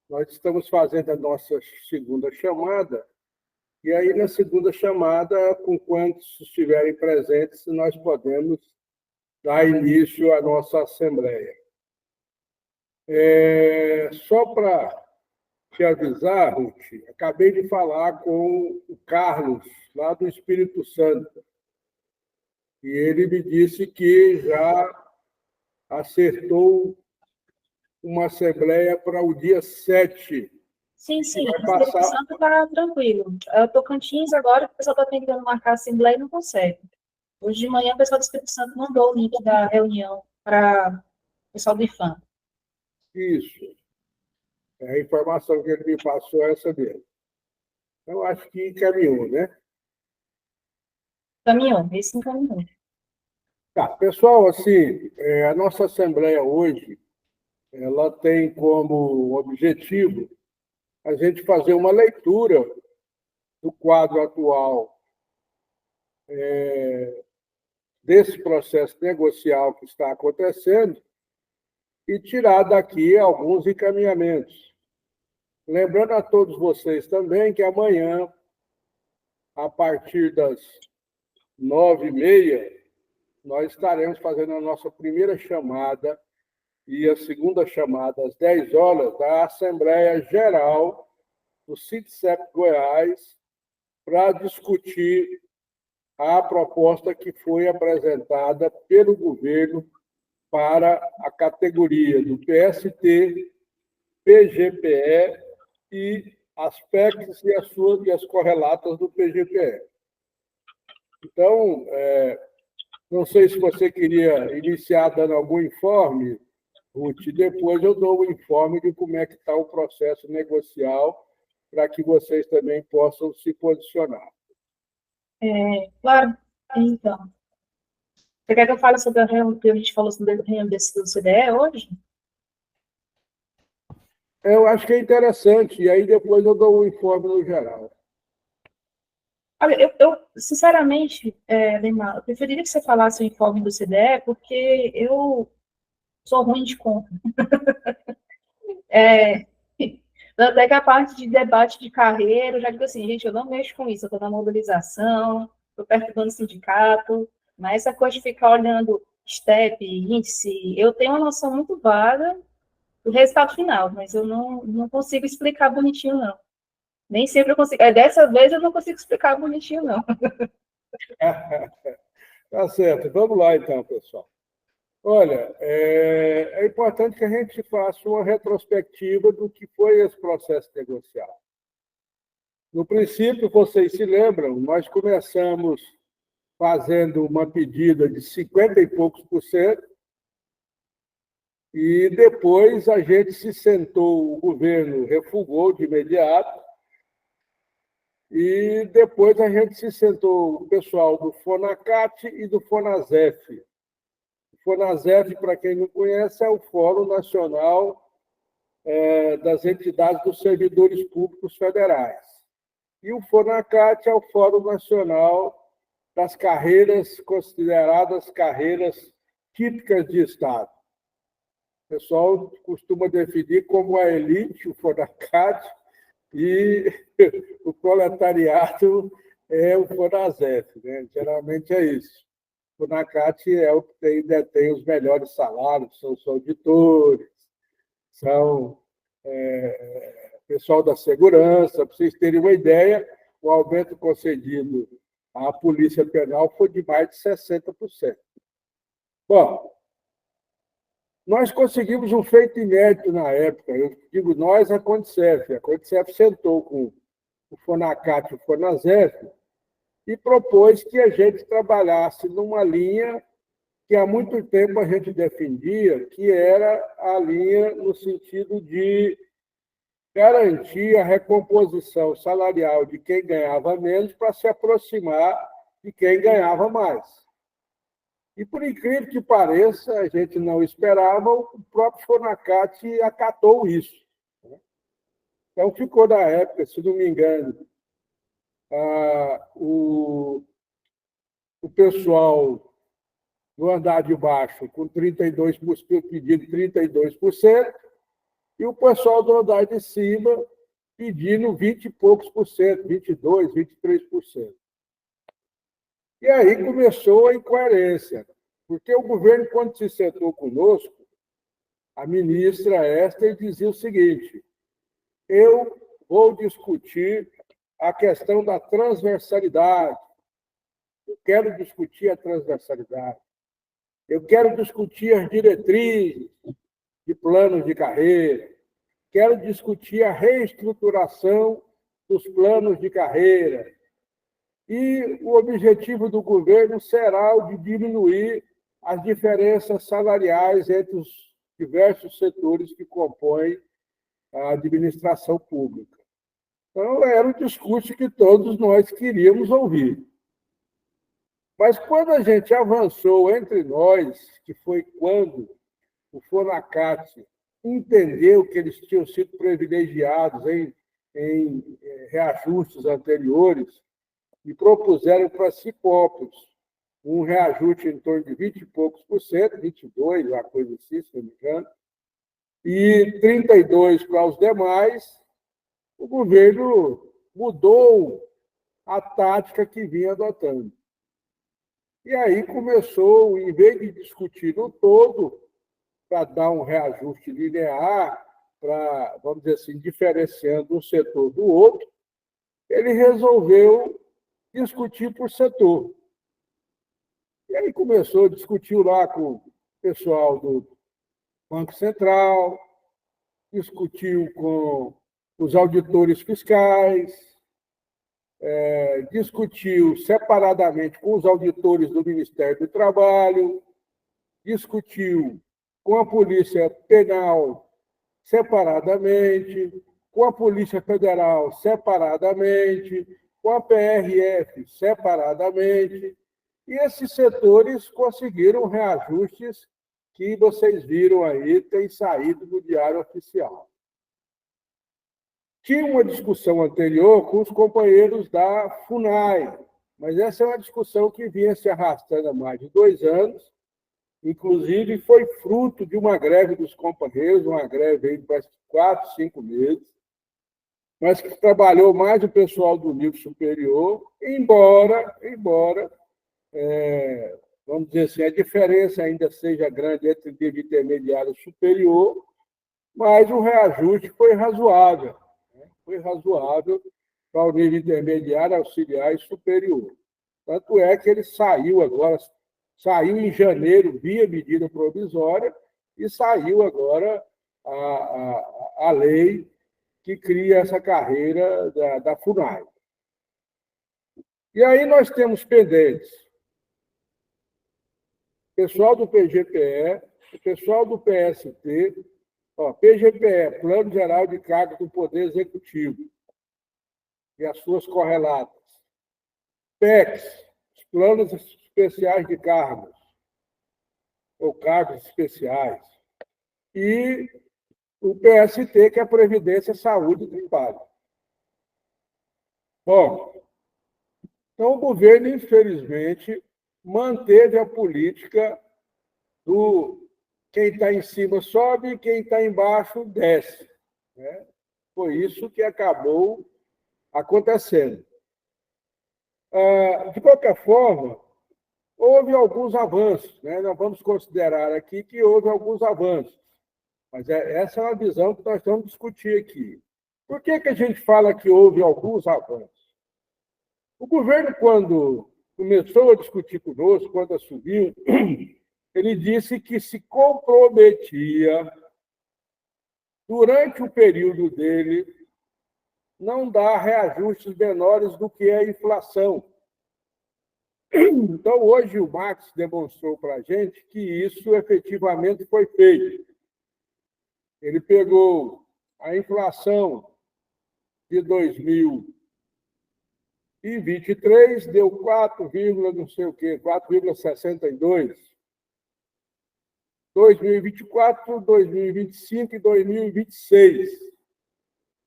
Nós estamos fazendo a nossa segunda chamada, e aí, na segunda chamada, com quantos estiverem presentes, nós podemos dar início à nossa Assembleia. Só para te avisar, Ruth, acabei de falar com o Carlos, lá do Espírito Santo, e ele me disse que já acertou uma assembleia para o dia 7. Sim, sim, vai o Espírito passar... Santo está tranquilo. Eu Tocantins agora, o pessoal está tentando marcar a assembleia e não consegue. Hoje de manhã, o pessoal do Espírito Santo mandou o link da reunião para o pessoal do IFAM. Isso. A informação que ele me passou é essa mesmo. Então, acho que encaminhou, né? Caminhou, esse encaminhou. Tá, pessoal, assim, a nossa Assembleia hoje, ela tem como objetivo a gente fazer uma leitura do quadro atual desse processo negocial que está acontecendo e tirar daqui alguns encaminhamentos. Lembrando a todos vocês também que amanhã, a partir das 9h30, nós estaremos fazendo a nossa primeira chamada e a segunda chamada às 10 horas da Assembleia Geral do SITCEP Goiás para discutir a proposta que foi apresentada pelo governo para a categoria do PST, PGPE e as PECs e as correlatas do PGPE. Então, não sei se você queria iniciar dando algum informe, Ruth, depois eu dou o informe de como é que está o processo negocial para que vocês também possam se posicionar. Claro, então. Você quer que eu fale sobre a reunião que a gente falou sobre a reunião do CDE hoje? Eu acho que é interessante, e aí depois eu dou o informe no geral. Olha, eu sinceramente, Neymar, eu preferiria que você falasse o informe do CDE, porque eu sou ruim de conta. Até que a parte de debate de carreira, eu já digo assim, gente, eu não mexo com isso, eu estou na mobilização, estou perturbando o sindicato, mas essa coisa de ficar olhando STEP, índice, eu tenho uma noção muito vaga do resultado final, mas eu não consigo explicar bonitinho, não. Nem sempre eu consigo. Dessa vez eu não consigo explicar bonitinho, não. Tá certo. Vamos lá, então, pessoal. Olha, é importante que a gente faça uma retrospectiva do que foi esse processo negocial. No princípio, vocês se lembram, nós começamos fazendo uma pedida de 50 e poucos por cento, e depois a gente se sentou, o governo refugou de imediato, e depois a gente se sentou, o pessoal do FONACAT e do FONASEF. O FONASEF, para quem não conhece, é o Fórum Nacional das Entidades dos Servidores Públicos Federais. E o FONACAT é o Fórum Nacional das carreiras consideradas carreiras típicas de Estado. O pessoal costuma definir como a elite, o FONACAT, e o proletariado é o FONASEF, né? Geralmente é isso. O FONACAT é o que detém os melhores salários, são os auditores, são pessoal da segurança. Para vocês terem uma ideia, o aumento concedido à Polícia Penal foi de mais de 60%. Bom, nós conseguimos um feito inédito na época. Eu digo nós, a Condicef. A Condicef sentou com o FONACAT e o FONASEF e propôs que a gente trabalhasse numa linha que há muito tempo a gente defendia, que era a linha no sentido de garantir a recomposição salarial de quem ganhava menos para se aproximar de quem ganhava mais. E, por incrível que pareça, a gente não esperava, o próprio FONACAT acatou isso. Então, ficou na época, se não me engano, o pessoal no andar de baixo com 32%, pedindo 32%, e o pessoal do andar de cima pedindo 20 e poucos por cento, 22%, 23%. E aí começou a incoerência, porque o governo, quando se sentou conosco, a ministra Esther dizia o seguinte: eu vou discutir a questão da transversalidade, eu quero discutir a transversalidade, eu quero discutir as diretrizes de planos de carreira, quero discutir a reestruturação dos planos de carreira. E o objetivo do governo será o de diminuir as diferenças salariais entre os diversos setores que compõem a administração pública. Então, era o discurso que todos nós queríamos ouvir. Mas quando a gente avançou entre nós, que foi quando o FONACAT entendeu que eles tinham sido privilegiados em reajustes anteriores e propuseram para si próprios um reajuste em torno de 20 e poucos por cento, 22, uma coisa assim, se não me engano, e 32 para os demais, o governo mudou a tática que vinha adotando. E aí começou, em vez de discutir no todo, para dar um reajuste linear, para, vamos dizer assim, diferenciando um setor do outro, ele resolveu discutir por setor. E aí começou, discutiu lá com o pessoal do Banco Central, discutiu com os auditores fiscais, discutiu separadamente com os auditores do Ministério do Trabalho, discutiu com a Polícia Penal separadamente, com a Polícia Federal separadamente, com a PRF separadamente, e esses setores conseguiram reajustes que vocês viram aí, têm saído do Diário Oficial. Tinha uma discussão anterior com os companheiros da FUNAI, mas essa é uma discussão que vinha se arrastando há mais de 2 anos, inclusive foi fruto de uma greve dos companheiros, uma greve aí de 4, 5 meses, mas que trabalhou mais o pessoal do nível superior, embora vamos dizer assim, a diferença ainda seja grande entre o nível intermediário e superior, mas o reajuste foi razoável. Foi razoável para o nível intermediário, auxiliar e superior. Tanto é que ele saiu em janeiro via medida provisória e saiu agora a lei que cria essa carreira da FUNAI. E aí nós temos pendentes o pessoal do PGPE, o pessoal do PST, PGPE, Plano Geral de Cargos do Poder Executivo, e as suas correlatas. PECs, os Planos Especiais de Cargos, ou Cargos Especiais. E o PST, que é a Previdência, Saúde e Trabalho. Bom, então o governo, infelizmente, manteve a política do quem está em cima sobe e quem está embaixo desce. Né? Foi isso que acabou acontecendo. De qualquer forma, houve alguns avanços. Né? Nós vamos considerar aqui que houve alguns avanços. Mas essa é uma visão que nós vamos discutir aqui. Por que a gente fala que houve alguns avanços? O governo, quando começou a discutir conosco, quando assumiu, ele disse que se comprometia, durante o período dele, não dar reajustes menores do que a inflação. Então, hoje, o Max demonstrou para a gente que isso efetivamente foi feito. Ele pegou a inflação de 2023, deu 4, não sei o quê, 4,62. 2024, 2025 e 2026,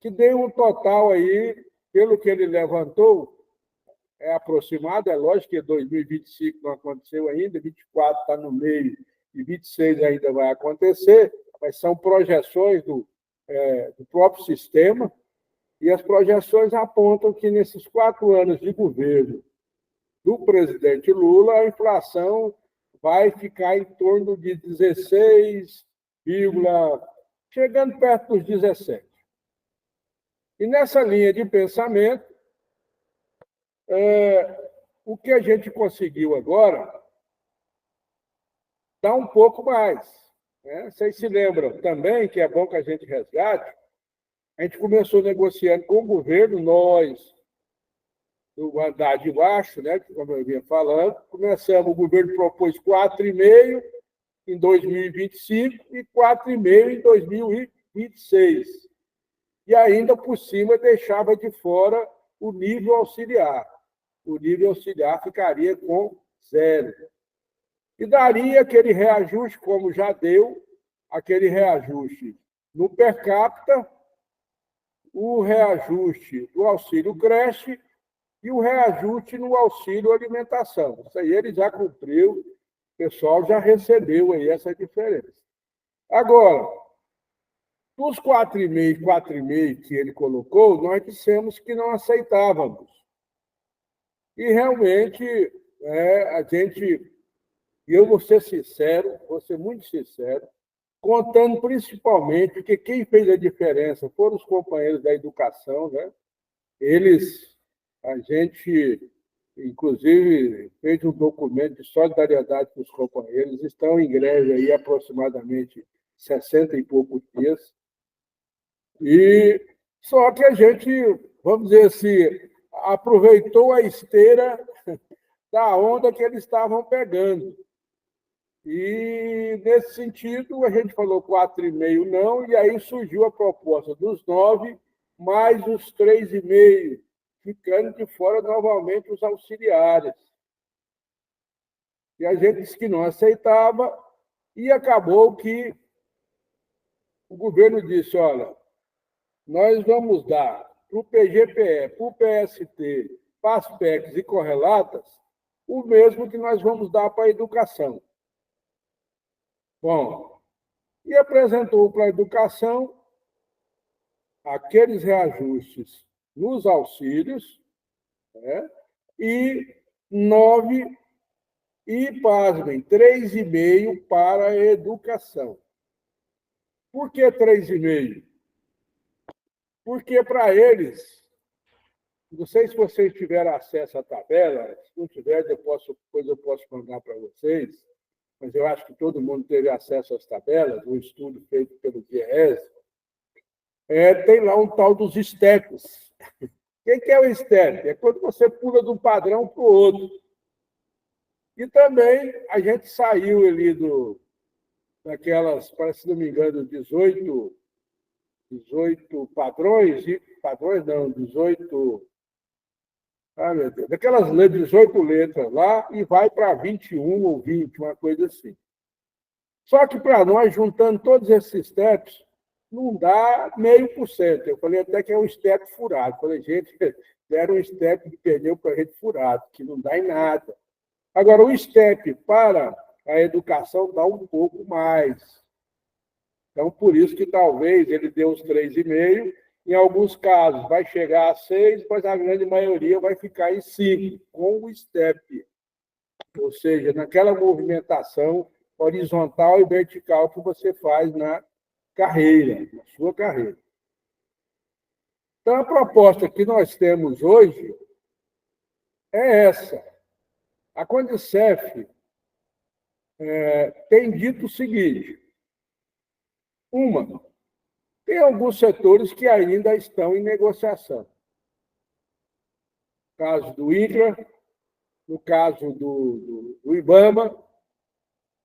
que deu um total aí, pelo que ele levantou, é aproximado, é lógico que 2025 não aconteceu ainda, 24 está no meio e 26 ainda vai acontecer, mas são projeções do do próprio sistema, e as projeções apontam que, nesses 4 anos de governo do presidente Lula, a inflação vai ficar em torno de 16, chegando perto dos 17. E nessa linha de pensamento, o que a gente conseguiu agora dá um pouco mais. Né? Vocês se lembram também, que é bom que a gente resgate, a gente começou negociando com o governo, nós, do andar de baixo, né, como eu vinha falando, começamos, o governo propôs 4,5 em 2025 e 4,5 em 2026. E ainda por cima deixava de fora o nível auxiliar. O nível auxiliar ficaria com 0. E daria aquele reajuste, como já deu, aquele reajuste no per capita, o reajuste do auxílio creche e o reajuste no auxílio alimentação. Isso aí ele já cumpriu, o pessoal já recebeu aí essa diferença. Agora, dos 4,5 que ele colocou, nós dissemos que não aceitávamos. E realmente, a gente, e eu vou ser sincero, vou ser muito sincero, contando principalmente que quem fez a diferença foram os companheiros da educação, né? A gente, inclusive, fez um documento de solidariedade com os companheiros, estão em greve aí aproximadamente 60 e poucos dias, e só que a gente, vamos dizer assim, aproveitou a esteira da onda que eles estavam pegando. E, nesse sentido, a gente falou 4,5 não, e aí surgiu a proposta dos 9, mais os 3,5, ficando de fora novamente os auxiliares. E a gente disse que não aceitava, e acabou que o governo disse, olha, nós vamos dar para o PGPE, para o PST, para as PECs e correlatas, o mesmo que nós vamos dar para a educação. Bom, e apresentou para a educação aqueles reajustes nos auxílios, né, e 9, e, pasmem, 3,5 para a educação. Por que 3,5? Porque, para eles, não sei se vocês tiveram acesso à tabela, se não tiver, depois eu posso mandar para vocês, mas eu acho que todo mundo teve acesso às tabelas, um estudo feito pelo GES, tem lá um tal dos STEPs. O que é o STEP? É quando você pula de um padrão para o outro. E também a gente saiu ali daquelas, parece, se não me engano, 18 padrões, 18... Ah, meu Deus, daquelas 18 letras lá, e vai para 21 ou 20, uma coisa assim. Só que, para nós, juntando todos esses steps, não dá 0,5%. Eu falei até que é um step furado. Falei, gente, deram um step de pneu para a gente furado, que não dá em nada. Agora, o step para a educação dá um pouco mais. Então, por isso que talvez ele dê uns 3,5%, em alguns casos vai chegar a 6, mas a grande maioria vai ficar em 5, com o step. Ou seja, naquela movimentação horizontal e vertical que você faz na carreira, na sua carreira. Então, a proposta que nós temos hoje é essa. A Condicef tem dito o seguinte: tem alguns setores que ainda estão em negociação. No caso do INCRA, no caso do IBAMA,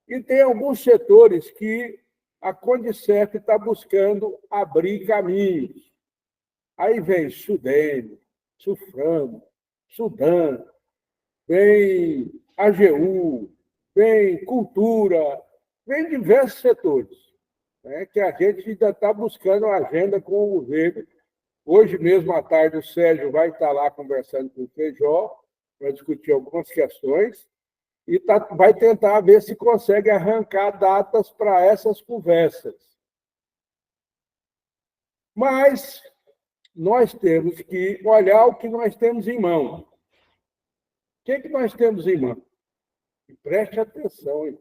e tem alguns setores que a Condicef está buscando abrir caminhos. Aí vem SUDENE, SUFRAM, SUDAN, vem AGU, vem Cultura, vem diversos setores, né, que a gente ainda está buscando uma agenda com o governo. Hoje mesmo, à tarde, o Sérgio vai estar lá conversando com o Feijó para discutir algumas questões e vai tentar ver se consegue arrancar datas para essas conversas. Mas nós temos que olhar o que nós temos em mão. O que nós temos em mão? E preste atenção, hein?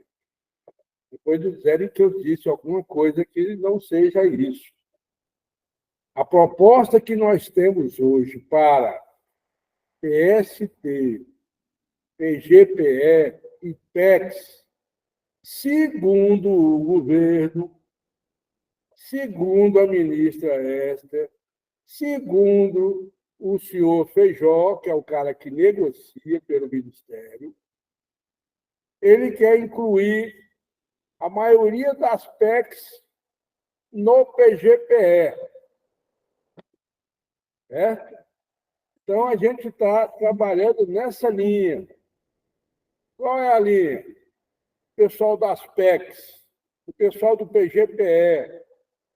Depois de dizerem que eu disse alguma coisa que não seja isso. A proposta que nós temos hoje para PST, PGPE e PEX, segundo o governo, segundo a ministra Esther, segundo o senhor Feijó, que é o cara que negocia pelo Ministério, ele quer incluir a maioria das PECs no PGPE. Certo? Então, a gente está trabalhando nessa linha. Qual é a linha? O pessoal das PECs, o pessoal do PGPE,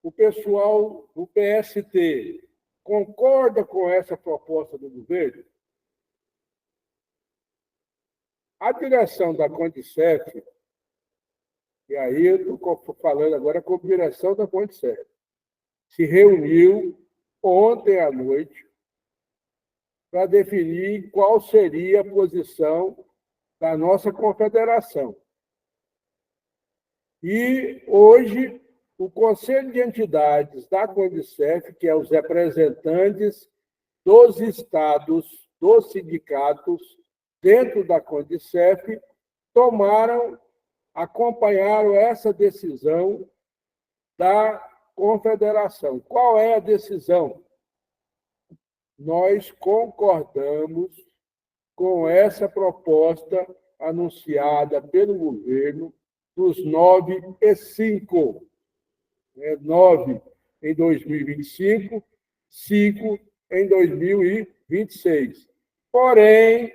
o pessoal do PST, concorda com essa proposta do governo? A direção da Condicef, e aí eu estou falando agora com a direção da Condicef, se reuniu ontem à noite para definir qual seria a posição da nossa confederação. E hoje o Conselho de Entidades da Condicef, que é os representantes dos estados, dos sindicatos dentro da Condicef, acompanharam essa decisão da confederação. Qual é a decisão? Nós concordamos com essa proposta anunciada pelo governo dos 9,5. 9 em 2025, 5 em 2026. Porém,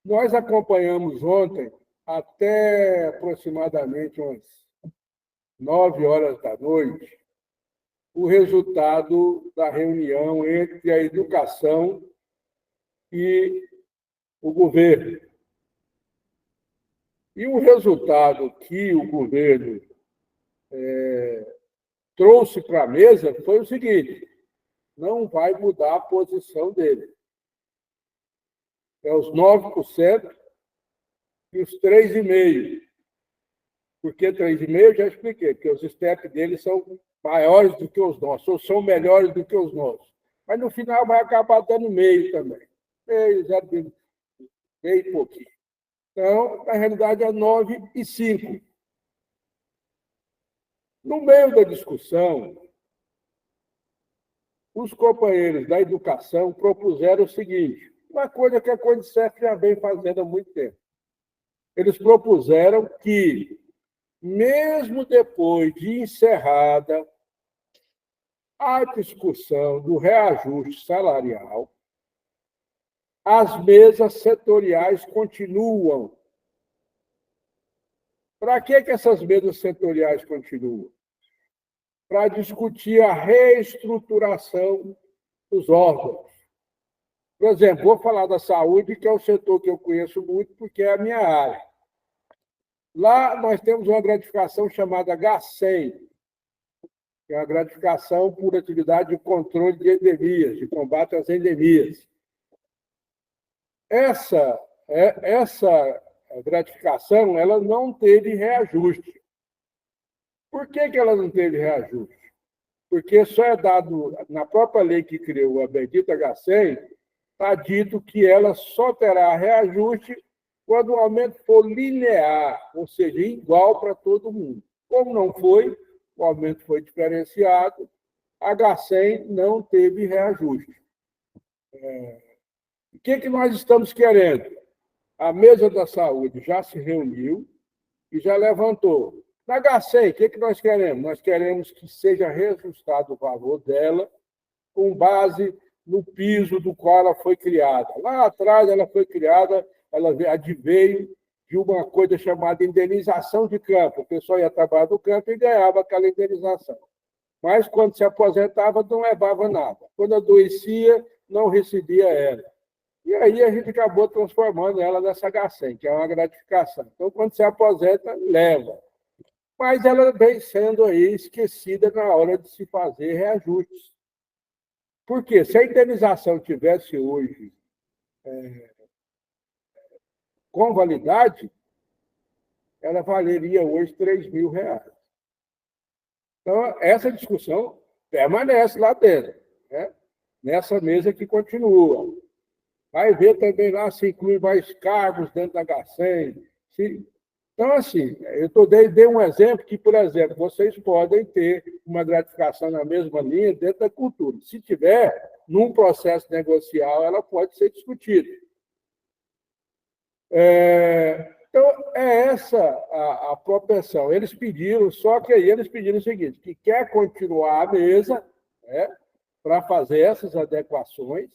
nós acompanhamos ontem, até aproximadamente umas 9 horas da noite, o resultado da reunião entre a educação e o governo. E o resultado que o governo trouxe para a mesa foi o seguinte: não vai mudar a posição dele. É os 9% e os 3,5%. Por que 3,5%? Eu já expliquei, porque os STEP deles são maiores do que os nossos, ou são melhores do que os nossos. Mas, no final, vai acabar dando meio também. Meio e pouquinho. Então, na realidade, é 9,5%. No meio da discussão, os companheiros da educação propuseram o seguinte, uma coisa que a Condicef já vem fazendo há muito tempo. Eles propuseram que, mesmo depois de encerrada a discussão do reajuste salarial, as mesas setoriais continuam. Para que essas mesas setoriais continuam? Para discutir a reestruturação dos órgãos. Por exemplo, vou falar da saúde, que é o setor que eu conheço muito, porque é a minha área. Lá nós temos uma gratificação chamada H100, que é uma gratificação por atividade de controle de endemias, de combate às endemias. Essa gratificação ela não teve reajuste. Por que ela não teve reajuste? Porque só é dado, na própria lei que criou a bendita H100, está dito que ela só terá reajuste quando o aumento for linear, ou seja, igual para todo mundo. Como não foi, o aumento foi diferenciado, a H100 não teve reajuste. O que nós estamos querendo? A mesa da saúde já se reuniu e já levantou. Na H100, o que nós queremos? Nós queremos que seja reajustado o valor dela com base no piso do qual ela foi criada. Lá atrás ela foi criada, ela adveio de uma coisa chamada indenização de campo. O pessoal ia trabalhar no campo e ganhava aquela indenização. Mas, quando se aposentava, não levava nada. Quando adoecia, não recebia ela. E aí a gente acabou transformando ela nessa H100, que é uma gratificação. Então, quando se aposenta, leva. mas ela vem sendo aí esquecida na hora de se fazer reajustes. Por quê? Se a indenização tivesse hoje com validade, ela valeria hoje R$ 3.000. Então, essa discussão permanece lá dentro, né? Nessa mesa que continua. Vai ver também lá se inclui mais cargos dentro da HCM. Então, assim, dei um exemplo que, por exemplo, vocês podem ter uma gratificação na mesma linha dentro da cultura. Se tiver, num processo negocial, ela pode ser discutida. Então, é essa a propensão. Eles pediram, só que aí eles pediram o seguinte, que quer continuar a mesa, né, para fazer essas adequações,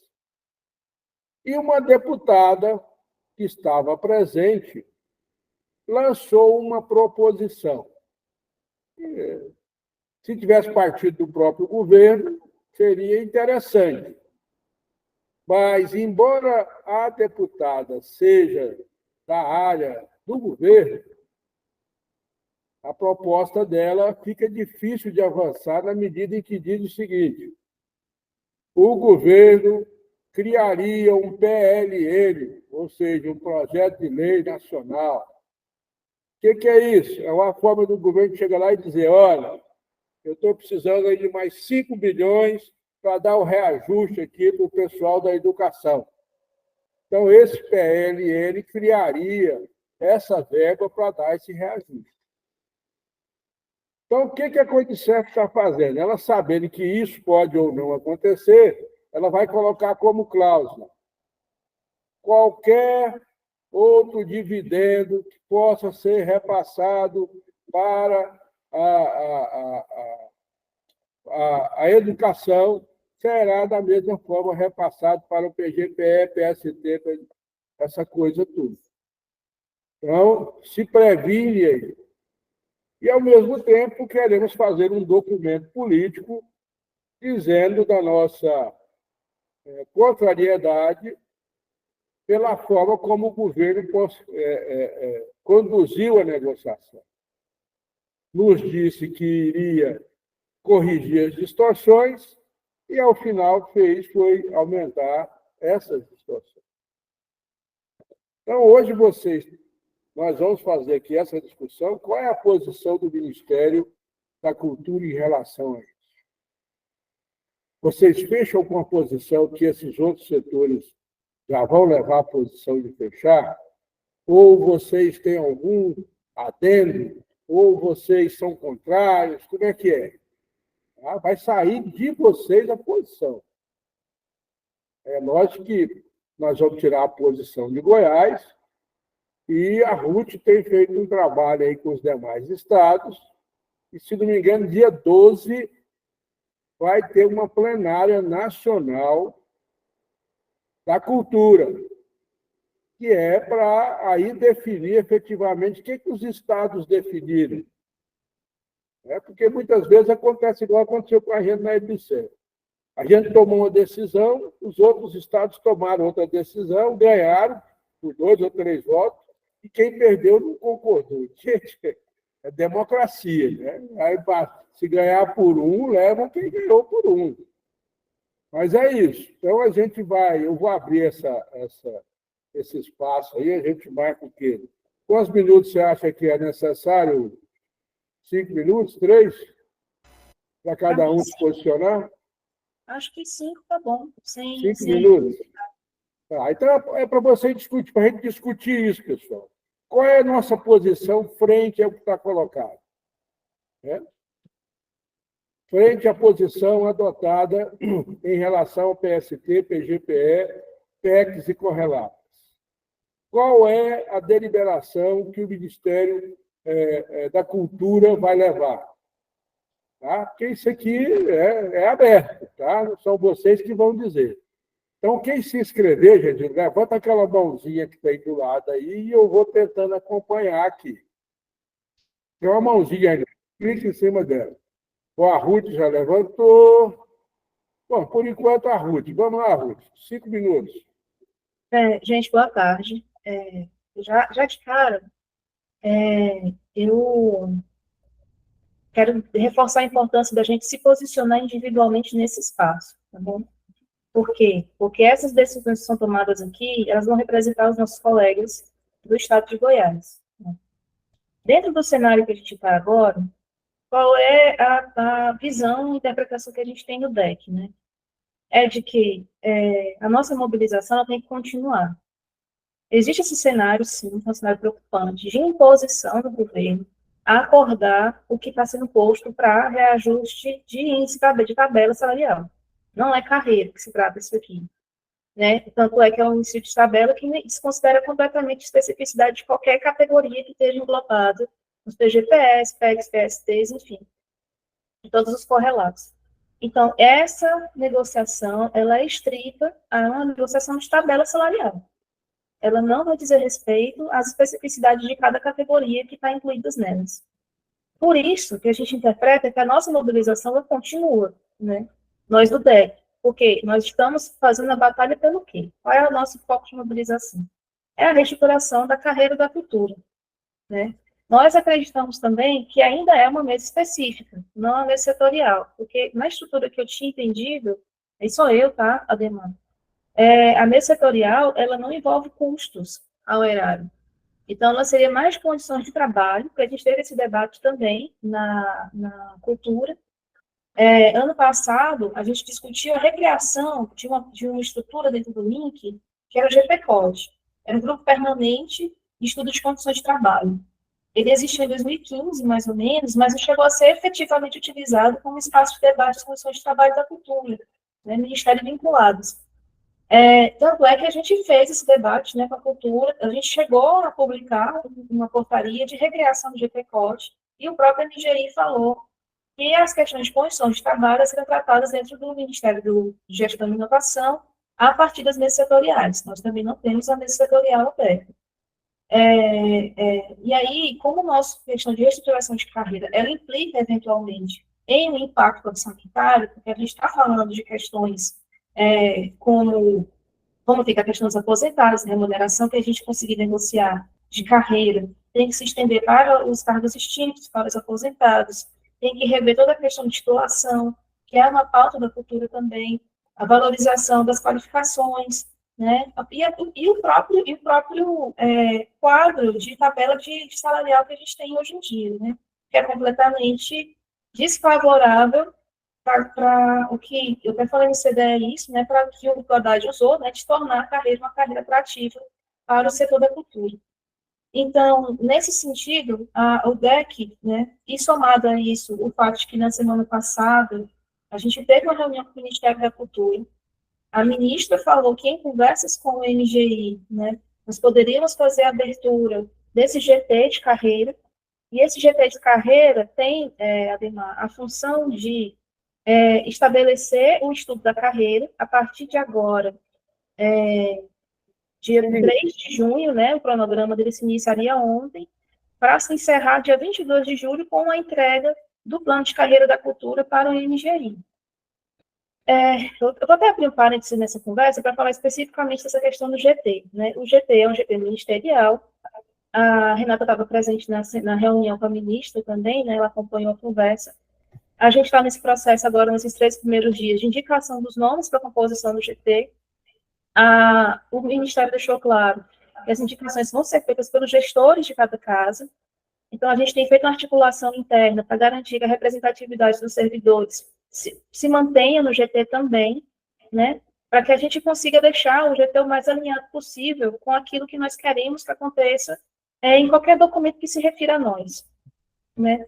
e uma deputada que estava presente lançou uma proposição. Se tivesse partido do próprio governo, seria interessante. Mas, embora a deputada seja da área do governo, a proposta dela fica difícil de avançar na medida em que diz o seguinte: o governo criaria um PLN, ou seja, um projeto de lei nacional. O que é isso? É uma forma do governo chegar lá e dizer, olha, eu estou precisando aí de mais 5 bilhões para dar o reajuste aqui para o pessoal da educação. Então, esse PLN criaria essa verba para dar esse reajuste. Então, o que a Coindicef está fazendo? Ela, sabendo que isso pode ou não acontecer, ela vai colocar como cláusula qualquer outro dividendo que possa ser repassado para a educação será da mesma forma repassado para o PGPE, PST, essa coisa tudo. Então, se previne aí. E, ao mesmo tempo, queremos fazer um documento político dizendo da nossa contrariedade pela forma como o governo conduziu a negociação. Nos disse que iria corrigir as distorções e, ao final, foi aumentar essas distorções. Então, hoje, nós vamos fazer aqui essa discussão, qual é a posição do Ministério da Cultura em relação a isso. Vocês fecham com a posição que esses outros setores já vão levar a posição de fechar? Ou vocês têm algum adendo? Ou vocês são contrários? Como é que é? Vai sair de vocês a posição. É lógico que nós vamos tirar a posição de Goiás e a RUT tem feito um trabalho aí com os demais estados e, se não me engano, dia 12 vai ter uma plenária nacional da cultura, que é para aí definir efetivamente o que os estados definiram. Porque muitas vezes acontece igual aconteceu com a gente na EBSER. A gente tomou uma decisão, os outros estados tomaram outra decisão, ganharam por 2 ou 3 votos, e quem perdeu não concordou. Gente, é democracia, né? Aí, se ganhar por um, leva quem ganhou por um. Mas é isso. Então, eu vou abrir esse espaço aí, a gente marca o quê? Quantos minutos você acha que é necessário? 5 minutos? 3? Para cada um se posicionar? Acho que 5 tá bom. 5 minutos? Então, é para você discutir, para a gente discutir isso, pessoal. Qual é a nossa posição frente ao que está colocado? Frente à posição adotada em relação ao PST, PGPE, PECs e correlatos. Qual é a deliberação que o Ministério da Cultura vai levar? Tá? Porque isso aqui é aberto, tá? São vocês que vão dizer. Então, quem se inscrever, gente, levanta aquela mãozinha que está aí do lado aí e eu vou tentando acompanhar aqui. Tem uma mãozinha ali, clique em cima dela. A Ruth já levantou. Bom, por enquanto, a Ruth. Vamos lá, Ruth. 5 minutos. Gente, boa tarde. Já de cara, eu quero reforçar a importância da gente se posicionar individualmente nesse espaço, tá bom? Por quê? Porque essas decisões que são tomadas aqui, elas vão representar os nossos colegas do estado de Goiás, né? Dentro do cenário que a gente está agora, qual é a visão e interpretação que a gente tem no DEC, né? É de que a nossa mobilização ela tem que continuar. Existe esse cenário, sim, um cenário preocupante, de imposição do governo a acordar o que está sendo posto para reajuste de índice de tabela salarial. Não é carreira que se trata isso aqui, né? Tanto é que é um índice de tabela que desconsidera completamente a especificidade de qualquer categoria que esteja englobada nos PGPS, PECs, PSTs, enfim, de todos os correlatos. Então, essa negociação, ela é estrita a uma negociação de tabela salarial. Ela não vai dizer respeito às especificidades de cada categoria que está incluídas nelas. Por isso que a gente interpreta que a nossa mobilização ela continua, né? Nós do DEC, porque nós estamos fazendo a batalha pelo quê? Qual é o nosso foco de mobilização? É a reestruturação da carreira da cultura, né? Nós acreditamos também que ainda é uma mesa específica, não uma mesa setorial, porque na estrutura que eu tinha entendido, aí sou eu, tá, Ademar? A mesa setorial, ela não envolve custos ao erário. Então, ela seria mais condições de trabalho, porque a gente teve esse debate também na cultura. Ano passado, a gente discutiu a recriação de uma estrutura dentro do link, que era o GPCOD. Era um grupo permanente de estudo de condições de trabalho. Ele existiu em 2015, mais ou menos, mas não chegou a ser efetivamente utilizado como espaço de debate das condições de trabalho da cultura, né, Ministério vinculados. Tanto é que a gente fez esse debate, né, com a cultura, a gente chegou a publicar uma portaria de recriação do GPCOD, e o próprio MGI falou que as questões de condições de trabalho serão tratadas dentro do Ministério de Gestão e Inovação, a partir das mesas setoriais. Nós também não temos a mesa setorial aberta. E aí, como a nossa questão de reestruturação de carreira, ela implica, eventualmente, em um impacto orçamentário, porque a gente está falando de questões como fica a questão dos aposentados, remuneração que a gente conseguir negociar de carreira, tem que se estender para os cargos extintos, para os aposentados, tem que rever toda a questão de titulação, que é uma pauta da cultura também, a valorização das qualificações, né? E o próprio quadro de tabela de salarial que a gente tem hoje em dia, né? Que é completamente desfavorável para o que eu até falei no CDE isso, né? Para o que o Haddad usou, né? De tornar a carreira uma carreira atrativa para o setor da cultura. Então, nesse sentido, o DEC, né, e somado a isso, o fato de que na semana passada a gente teve uma reunião com o Ministério da Cultura, a ministra falou que em conversas com o MGI, né, nós poderíamos fazer a abertura desse GT de carreira, e esse GT de carreira tem, Ademar, a função de estabelecer o estudo da carreira a partir de agora, dia 3 de junho, né, o cronograma dele se iniciaria ontem, para se encerrar dia 22 de julho com a entrega do plano de carreira da cultura para o MGI. Eu vou até abrir um parênteses nessa conversa para falar especificamente dessa questão do GT. Né? O GT é um GT ministerial, a Renata estava presente na reunião com a ministra também, né, ela acompanhou a conversa. A gente está nesse processo agora, nesses 3 primeiros dias, de indicação dos nomes para a composição do GT. O Ministério deixou claro que as indicações vão ser feitas pelos gestores de cada casa. Então, a gente tem feito uma articulação interna para garantir que a representatividade dos servidores se mantenha no GT também, né? Para que a gente consiga deixar o GT o mais alinhado possível com aquilo que nós queremos que aconteça em qualquer documento que se refira a nós, né?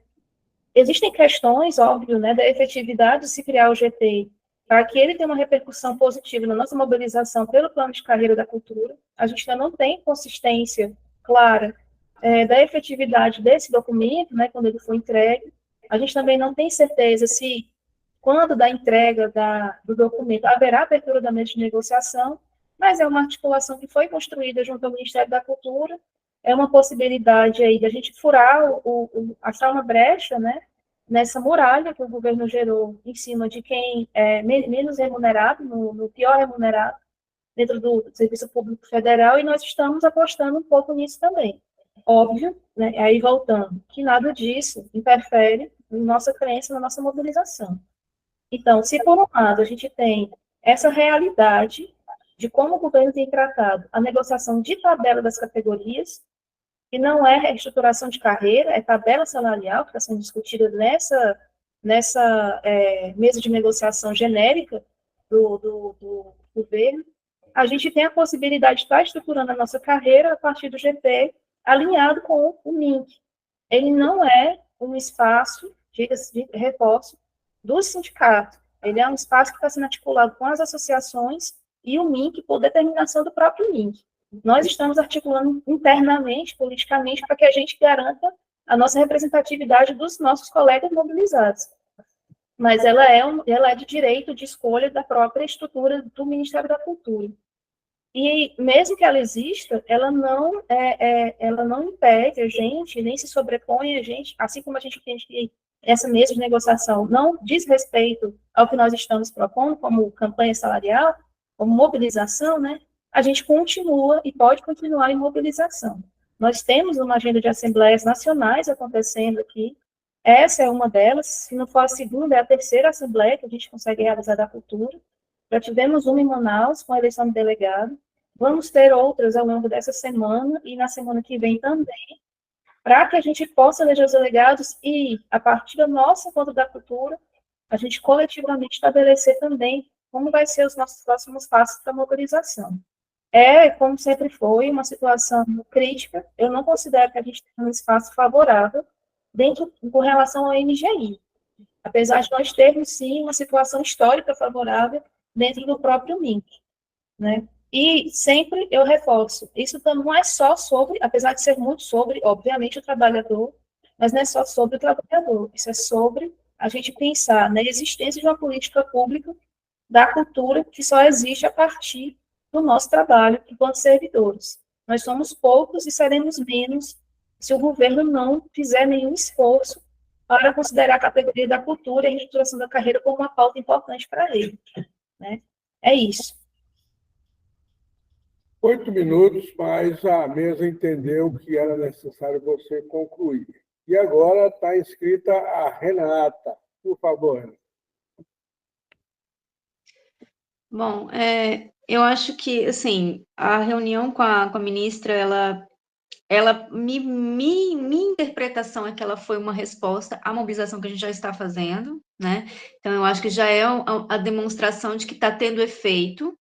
Existem questões, óbvio, né, da efetividade de se criar o GT para que ele tenha uma repercussão positiva na nossa mobilização pelo plano de carreira da cultura. A gente ainda não tem consistência clara da efetividade desse documento, né, quando ele for entregue. A gente também não tem certeza se, quando da entrega do documento, haverá abertura da mesa de negociação, mas é uma articulação que foi construída junto ao Ministério da Cultura, é uma possibilidade aí de a gente furar, achar uma brecha, né, nessa muralha que o governo gerou em cima de quem é menos remunerado, no pior remunerado, dentro do Serviço Público Federal, e nós estamos apostando um pouco nisso também. Óbvio, né, aí voltando, que nada disso interfere nossa crença, na nossa mobilização. Então, se por um lado a gente tem essa realidade de como o governo tem tratado a negociação de tabela das categorias, que não é reestruturação de carreira, é tabela salarial que está sendo discutida nessa mesa de negociação genérica do governo, a gente tem a possibilidade de estar estruturando a nossa carreira a partir do GP, alinhado com o MINC. Ele não é um espaço de reforço do sindicato, ele é um espaço que está sendo articulado com as associações e o MINC por determinação do próprio MINC. Nós estamos articulando internamente, politicamente, para que a gente garanta a nossa representatividade dos nossos colegas mobilizados. Mas ela é de direito de escolha da própria estrutura do Ministério da Cultura. E mesmo que ela exista, ela não impede a gente, nem se sobrepõe a gente, assim como a gente entende que essa mesa de negociação não diz respeito ao que nós estamos propondo, como campanha salarial, como mobilização, né? A gente continua e pode continuar em mobilização. Nós temos uma agenda de assembleias nacionais acontecendo aqui, essa é uma delas, se não for a segunda, é a terceira assembleia que a gente consegue realizar da cultura. Já tivemos uma em Manaus, com a eleição de delegado, vamos ter outras ao longo dessa semana e na semana que vem também, para que a gente possa eleger os delegados e, a partir da nossa conta da cultura, a gente coletivamente estabelecer também como vai ser os nossos próximos passos para a mobilização. É, como sempre foi, uma situação crítica. Eu não considero que a gente tenha um espaço favorável com relação ao MGI, apesar de nós termos, sim, uma situação histórica favorável dentro do próprio MINC, né? E sempre eu reforço, isso não é só sobre, apesar de ser muito sobre, obviamente, o trabalhador, mas não é só sobre o trabalhador, isso é sobre a gente pensar na existência de uma política pública da cultura que só existe a partir do nosso trabalho enquanto servidores. Nós somos poucos e seremos menos se o governo não fizer nenhum esforço para considerar a categoria da cultura e a reestruturação da carreira como uma pauta importante para ele, né? É isso. 8 minutos, mas a mesa entendeu que era necessário você concluir. E agora está inscrita a Renata. Por favor, Renata. Bom, eu acho que, assim, a reunião com a ministra, minha interpretação é que ela foi uma resposta à mobilização que a gente já está fazendo, né? Então, eu acho que já é a demonstração de que está tendo efeito.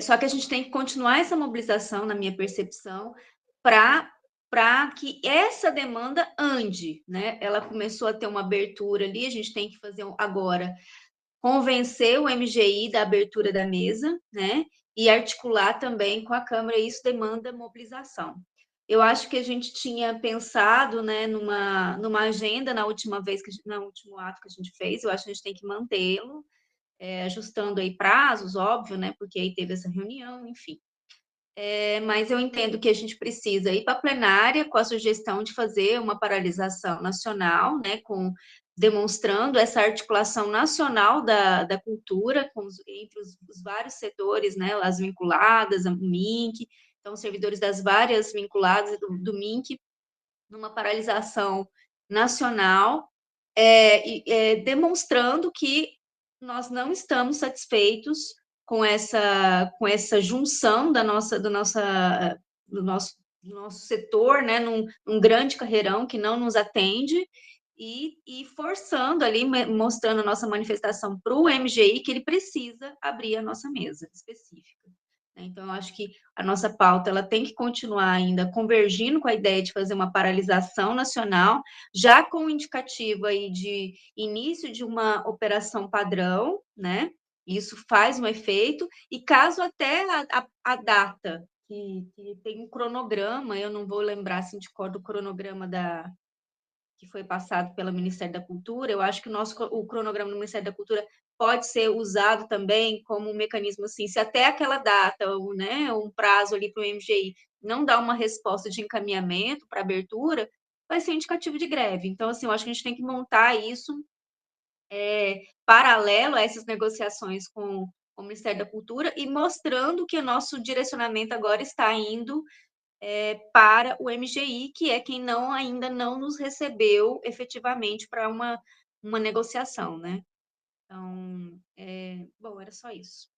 Só que a gente tem que continuar essa mobilização, na minha percepção, para que essa demanda ande, né? Ela começou a ter uma abertura ali, a gente tem que fazer agora convencer o MGI da abertura da mesa, né? E articular também com a Câmara, e isso demanda mobilização. Eu acho que a gente tinha pensado, né, numa agenda no último ato que a gente fez, eu acho que a gente tem que mantê-lo, ajustando aí prazos, óbvio, né? Porque aí teve essa reunião, enfim. Mas eu entendo que a gente precisa ir para a plenária com a sugestão de fazer uma paralisação nacional, né, demonstrando essa articulação nacional da cultura entre os vários setores, né, as vinculadas, o MINC, então, os servidores das várias vinculadas do MINC, numa paralisação nacional, demonstrando que nós não estamos satisfeitos com essa junção do nosso setor, né, num grande carreirão que não nos atende, e forçando ali, mostrando a nossa manifestação para o MGI que ele precisa abrir a nossa mesa específica. Então, eu acho que a nossa pauta ela tem que continuar ainda convergindo com a ideia de fazer uma paralisação nacional, já com o indicativo aí de início de uma operação padrão, né? Isso faz um efeito, e caso até a data, que tem um cronograma, eu não vou lembrar assim, de cor do cronograma que foi passado pelo Ministério da Cultura, eu acho que o cronograma do Ministério da Cultura pode ser usado também como um mecanismo assim, se até aquela data, né, um prazo ali para o MGI não dá uma resposta de encaminhamento para abertura, vai ser um indicativo de greve. Então, assim, eu acho que a gente tem que montar isso paralelo a essas negociações com o Ministério da Cultura e mostrando que o nosso direcionamento agora está indo para o MGI, que é quem ainda não nos recebeu efetivamente para uma negociação, né? Então, bom, era só isso.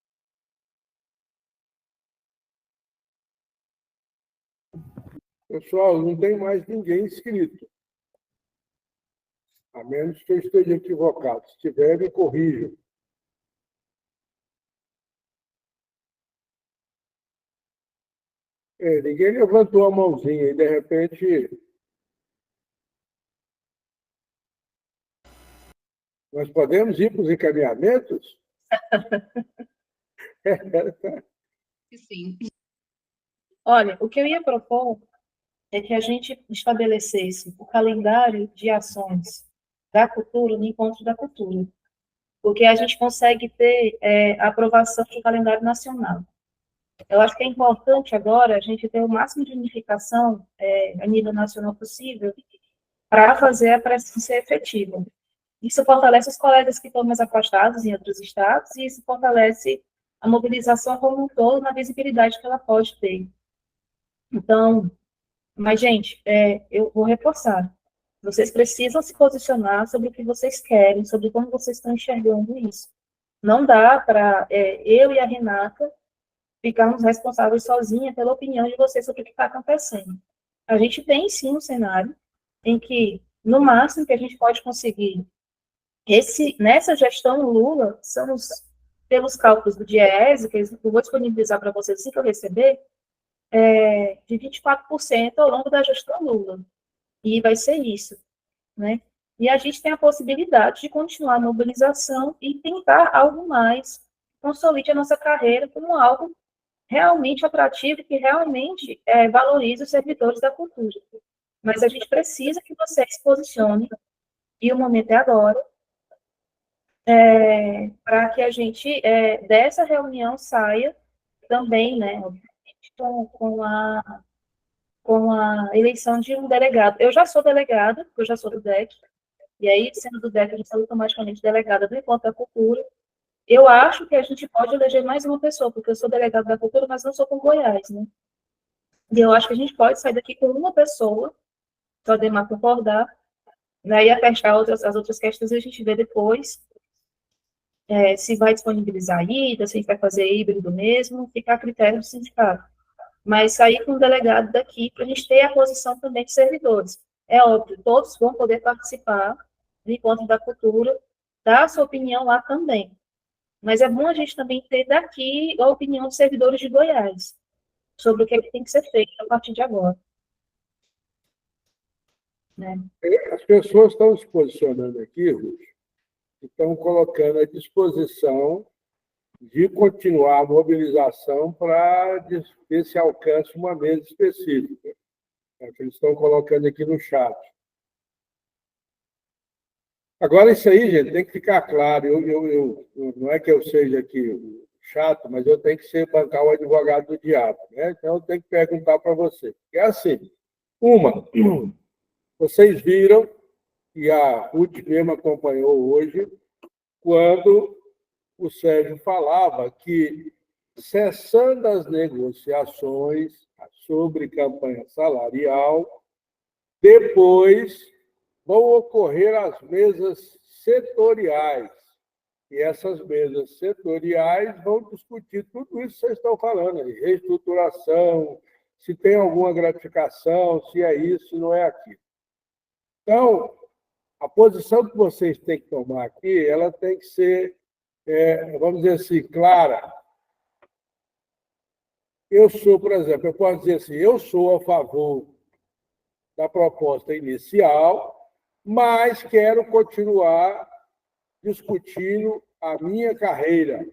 Pessoal, não tem mais ninguém inscrito, a menos que eu esteja equivocado. Se tiver, me corrijam. Ninguém levantou a mãozinha e, de repente, nós podemos ir para os encaminhamentos? Sim. Olha, o que eu ia propor é que a gente estabelecesse o calendário de ações da cultura no encontro da cultura, porque a gente consegue ter a aprovação do calendário nacional. Eu acho que é importante agora a gente ter o máximo de unificação a nível nacional possível para fazer a pressão ser efetiva. Isso fortalece os colegas que estão mais afastados em outros estados e isso fortalece a mobilização como um todo na visibilidade que ela pode ter. Então, mas, gente, eu vou reforçar. Vocês precisam se posicionar sobre o que vocês querem, sobre como vocês estão enxergando isso. Não dá para eu e a Renata ficarmos responsáveis sozinha pela opinião de vocês sobre o que está acontecendo. A gente tem, sim, um cenário em que, no máximo, que a gente pode conseguir nessa gestão Lula, são pelos cálculos do DIEESE, que eu vou disponibilizar para vocês assim que eu receber, de 24% ao longo da gestão Lula. E vai ser isso, né? E a gente tem a possibilidade de continuar a mobilização e tentar algo mais, consolide a nossa carreira como algo realmente atrativo, que realmente valorize os servidores da cultura. Mas a gente precisa que vocês se posicionem, e o momento é agora, para que a gente, dessa reunião, saia também, né, com a eleição de um delegado. Eu já sou delegada, eu já sou do DEC, e aí, sendo do DEC, a gente é automaticamente delegada do Encontro da Cultura. Eu acho que a gente pode eleger mais uma pessoa, porque eu sou delegada da cultura, mas não sou com Goiás, né? E eu acho que a gente pode sair daqui com uma pessoa, se o Ademar concordar, né, e apertar as outras questões a gente vê depois, se vai disponibilizar a ida, se a gente vai fazer híbrido mesmo, fica a critério do sindicato. Mas sair com um delegado daqui, para a gente ter a posição também de servidores. É óbvio, todos vão poder participar do Encontro da Cultura, dar a sua opinião lá também. Mas é bom a gente também ter daqui a opinião dos servidores de Goiás, sobre o que tem que ser feito a partir de agora. Né? As pessoas estão se posicionando aqui, Ruth, estão colocando à disposição de continuar a mobilização para ver se alcança uma mesa específica. É o que eles estão colocando aqui no chat. Agora, isso aí, gente, tem que ficar claro. Não é que eu seja aqui chato, mas eu tenho que bancar o advogado do diabo. Né? Então, eu tenho que perguntar para você. É assim, vocês viram, e a Ruth mesmo acompanhou hoje, quando o Sérgio falava que, cessando as negociações sobre campanha salarial, depois vão ocorrer as mesas setoriais. E essas mesas setoriais vão discutir tudo isso que vocês estão falando aí, reestruturação, se tem alguma gratificação, se é isso, se não é aquilo. Então, a posição que vocês têm que tomar aqui, ela tem que ser, vamos dizer assim, clara. Eu sou, por exemplo, eu posso dizer assim, eu sou a favor da proposta inicial, mas quero continuar discutindo a minha carreira.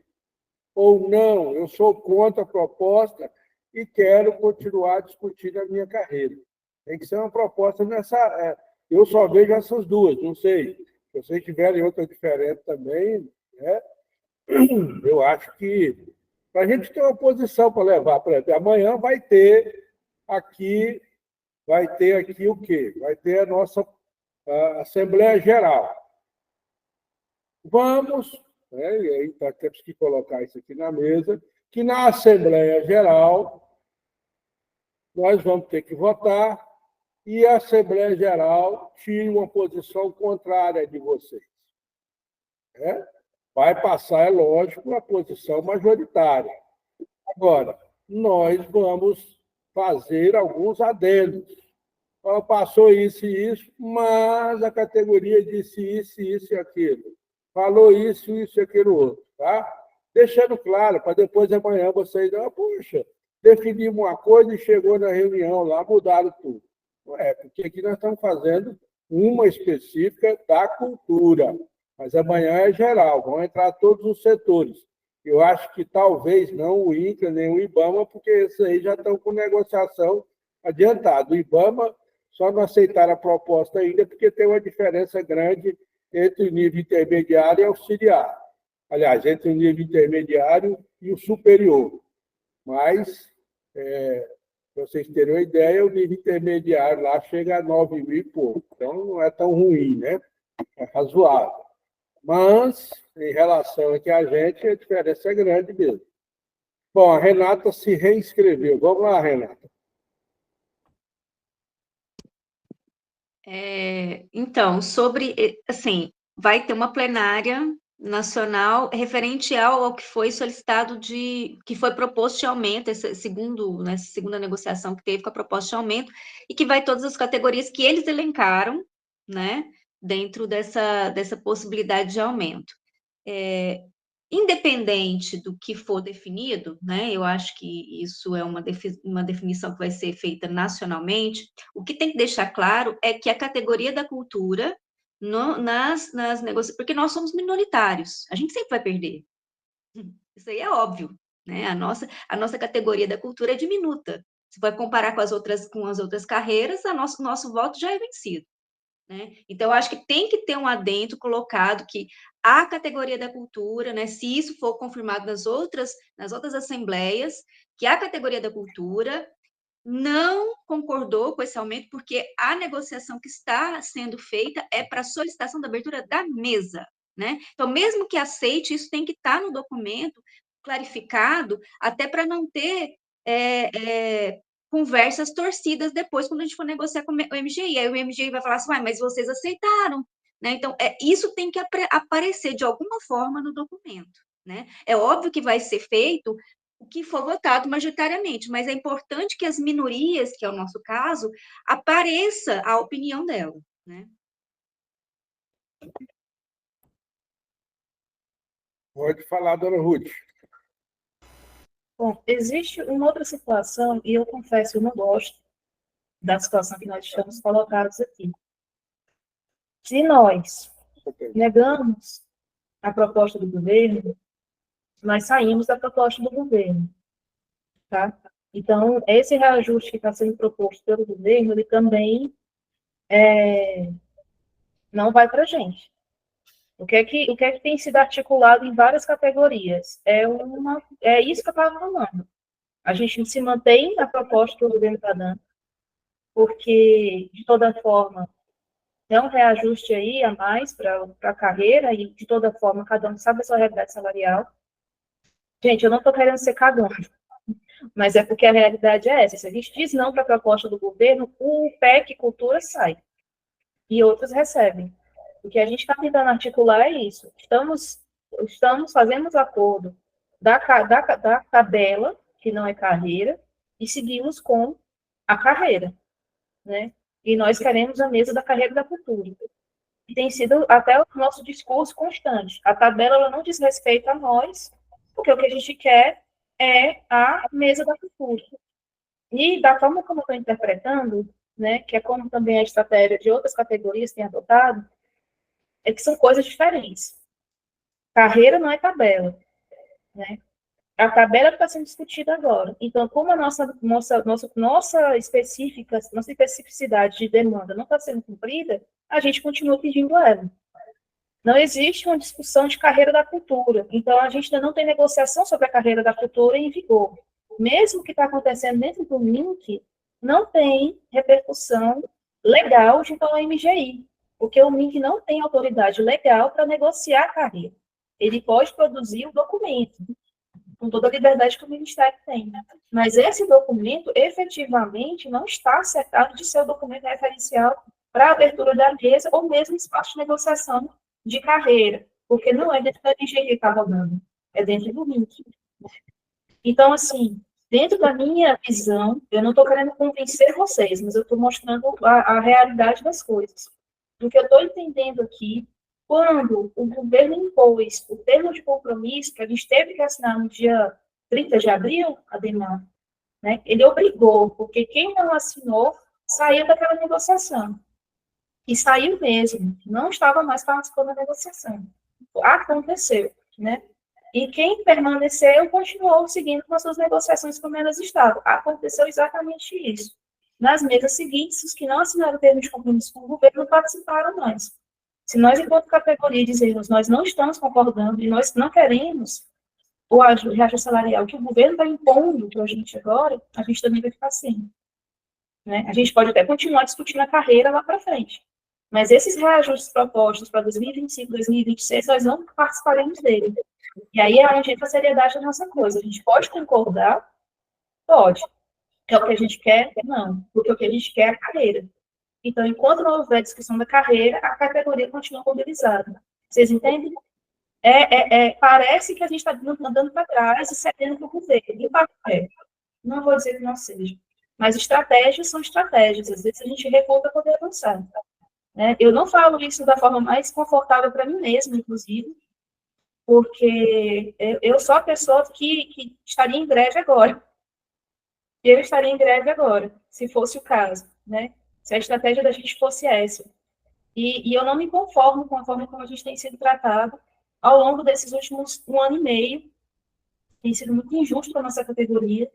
Ou não, eu sou contra a proposta e quero continuar discutindo a minha carreira. Tem que ser uma proposta nessa... Eu só vejo essas duas, não sei. Se vocês tiverem outra diferente também, né? Eu acho que para a gente ter uma posição para levar, por exemplo, amanhã vai ter aqui o quê? Vai ter a nossa Assembleia Geral. Vamos, né, e aí temos que colocar isso aqui na mesa, que na Assembleia Geral nós vamos ter que votar e a Assembleia Geral tire uma posição contrária de vocês. Né? Vai passar, é lógico, a posição majoritária. Agora, nós vamos fazer alguns adendos. Passou isso e isso, mas a categoria disse isso, isso e aquilo. Falou isso e aquilo outro. Tá? Deixando claro, para depois de amanhã vocês dizem, poxa, definimos uma coisa e chegou na reunião lá, mudaram tudo. Não é, porque aqui nós estamos fazendo uma específica da cultura, mas amanhã é geral, vão entrar todos os setores. Eu acho que talvez não o INCRA nem o IBAMA, porque esses aí já estão com negociação adiantada. O IBAMA só não aceitaram a proposta ainda porque tem uma diferença grande entre o nível intermediário e auxiliar. Aliás, entre o nível intermediário e o superior. Mas, para vocês terem uma ideia, o nível intermediário lá chega a 9 mil e pouco. Então, não é tão ruim, né? É razoável. Mas, em relação aqui a gente, a diferença é grande mesmo. Bom, a Renata se reinscreveu. Vamos lá, Renata. Então, assim, vai ter uma plenária nacional referente ao que foi solicitado que foi proposto de aumento, essa segunda negociação que teve com a proposta de aumento, e que vai todas as categorias que eles elencaram, né, dentro dessa possibilidade de aumento. Independente do que for definido, né, eu acho que isso é uma definição que vai ser feita nacionalmente, o que tem que deixar claro é que a categoria da cultura, nas negociações, porque nós somos minoritários, a gente sempre vai perder. Isso aí é óbvio, né? A nossa categoria da cultura é diminuta. Se vai comparar com as outras carreiras, nosso voto já é vencido. Né? Então, eu acho que tem que ter um adendo colocado que a categoria da cultura, né, se isso for confirmado nas outras assembleias, que a categoria da cultura não concordou com esse aumento, porque a negociação que está sendo feita é para solicitação da abertura da mesa. Né? Então, mesmo que aceite, isso tem que estar no documento clarificado, até para não ter conversas torcidas depois, quando a gente for negociar com o MGI. Aí o MGI vai falar assim, mas vocês aceitaram. Né? Então, isso tem que aparecer de alguma forma no documento. Né? É óbvio que vai ser feito o que for votado majoritariamente, mas é importante que as minorias, que é o nosso caso, apareça a opinião dela. Né? Pode falar, dona Ruth. Bom, existe uma outra situação, e eu confesso, eu não gosto da situação que nós estamos colocados aqui. Se nós negamos a proposta do governo, nós saímos da proposta do governo, tá? Então, esse reajuste que está sendo proposto pelo governo, ele também não vai para a gente. O que é que tem sido articulado em várias categorias? É isso que eu estava falando. A gente se mantém na proposta que o governo está dando, porque, de toda forma, é um reajuste aí a mais para a carreira, e, de toda forma, cada um sabe a sua realidade salarial. Gente, eu não estou querendo ser cagona, mas é porque a realidade é essa. Se a gente diz não para a proposta do governo, o PEC Cultura sai, e outros recebem. O que a gente está tentando articular é isso. Fazemos acordo da tabela, que não é carreira, e seguimos com a carreira, né? E nós queremos a mesa da carreira da cultura. E tem sido até o nosso discurso constante. A tabela ela não diz respeito a nós, porque o que a gente quer é a mesa da cultura. E da forma como eu estou interpretando, né, que é como também a estratégia de outras categorias tem adotado, é que são coisas diferentes. Carreira não é tabela, né? A tabela está sendo discutida agora. Então, como a nossa especificidade de demanda não está sendo cumprida, a gente continua pedindo ela. Não existe uma discussão de carreira da cultura. Então, a gente ainda não tem negociação sobre a carreira da cultura em vigor. Mesmo o que está acontecendo dentro do MINC, não tem repercussão legal junto ao MGI, porque o MINC não tem autoridade legal para negociar a carreira. Ele pode produzir o documento, com toda a liberdade que o Ministério tem. Mas esse documento, efetivamente, não está acertado de ser o documento referencial para a abertura da mesa ou mesmo espaço de negociação de carreira, porque não é dentro da engenharia que está rodando, é dentro do RINC. Então, assim, dentro da minha visão, eu não estou querendo convencer vocês, mas eu estou mostrando a realidade das coisas. O que eu estou entendendo aqui, quando o governo impôs o termo de compromisso, que a gente teve que assinar no dia 30 de abril, Ademar, né, ele obrigou, porque quem não assinou saiu daquela negociação. E saiu mesmo, não estava mais participando da negociação. Aconteceu, né? E quem permaneceu continuou seguindo com as suas negociações como elas estavam. Aconteceu exatamente isso. Nas mesas seguintes, os que não assinaram o termo de compromisso com o governo não participaram mais. Se nós, enquanto categoria, dizemos nós não estamos concordando e nós não queremos o reajuste salarial que o governo está impondo para a gente agora, a gente também vai ficar sem. Né? A gente pode até continuar discutindo a carreira lá para frente. Mas esses reajustes propostos para 2025, 2026, nós não participaremos dele. E aí é onde entra a seriedade da nossa coisa. A gente pode concordar? Pode. É o que a gente quer? Não. Porque o que a gente quer é a carreira. Então, enquanto não houver discussão da carreira, a categoria continua mobilizada. Vocês entendem? Parece que a gente está andando para trás e cedendo para o governo. E papel. Não vou dizer que não seja. Mas estratégias são estratégias. Às vezes a gente recua para poder avançar. Né? Eu não falo isso da forma mais confortável para mim mesma, inclusive, porque eu sou a pessoa que estaria em greve agora. Eu estaria em greve agora, se fosse o caso, né? Se a estratégia da gente fosse essa. E eu não me conformo com a forma como a gente tem sido tratado ao longo desses últimos 1 ano e meio. Tem sido muito injusto para a nossa categoria.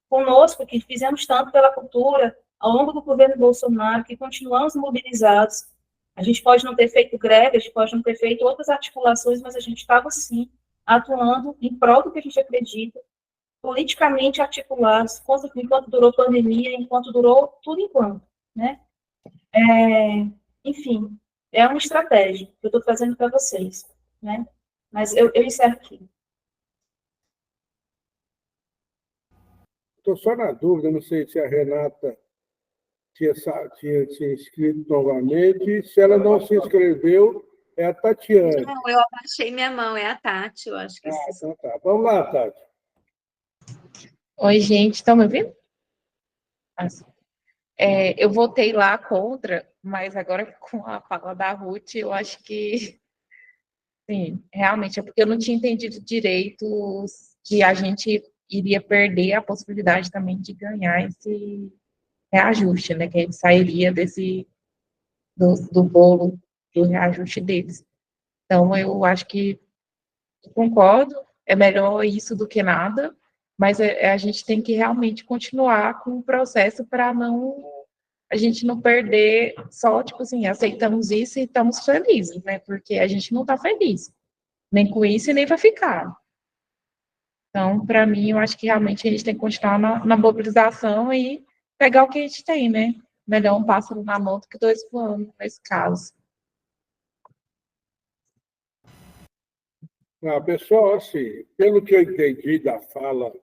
Conosco, que fizemos tanto pela cultura, ao longo do governo Bolsonaro, que continuamos mobilizados. A gente pode não ter feito greve, a gente pode não ter feito outras articulações, mas a gente estava, sim, atuando em prol do que a gente acredita, politicamente articulados, enquanto durou a pandemia, enquanto durou tudo enquanto, né? Enfim, é uma estratégia que eu estou trazendo para vocês, né? Mas eu encerro aqui. Estou só na dúvida, não sei se a Renata tinha se inscrito novamente. Se ela não se inscreveu, é a Tatiane. Não, eu abaixei minha mão, é a Tati, eu acho que então tá. Vamos lá, Tati. Oi, gente, estão me ouvindo? Eu votei lá contra, mas agora com a fala da Ruth, eu acho que, sim, realmente, é porque eu não tinha entendido direito que a gente iria perder a possibilidade também de ganhar esse reajuste, né, que a gente sairia do bolo do reajuste deles. Então, eu acho que eu concordo, é melhor isso do que nada, mas a gente tem que realmente continuar com o processo para a gente não perder só, tipo assim, aceitamos isso e estamos felizes, né? Porque a gente não está feliz, nem com isso e nem vai ficar. Então, para mim, eu acho que realmente a gente tem que continuar na mobilização e pegar o que a gente tem, né? Melhor um pássaro na mão do que 2 voando, nesse caso. Pessoal, assim, pelo que eu entendi da fala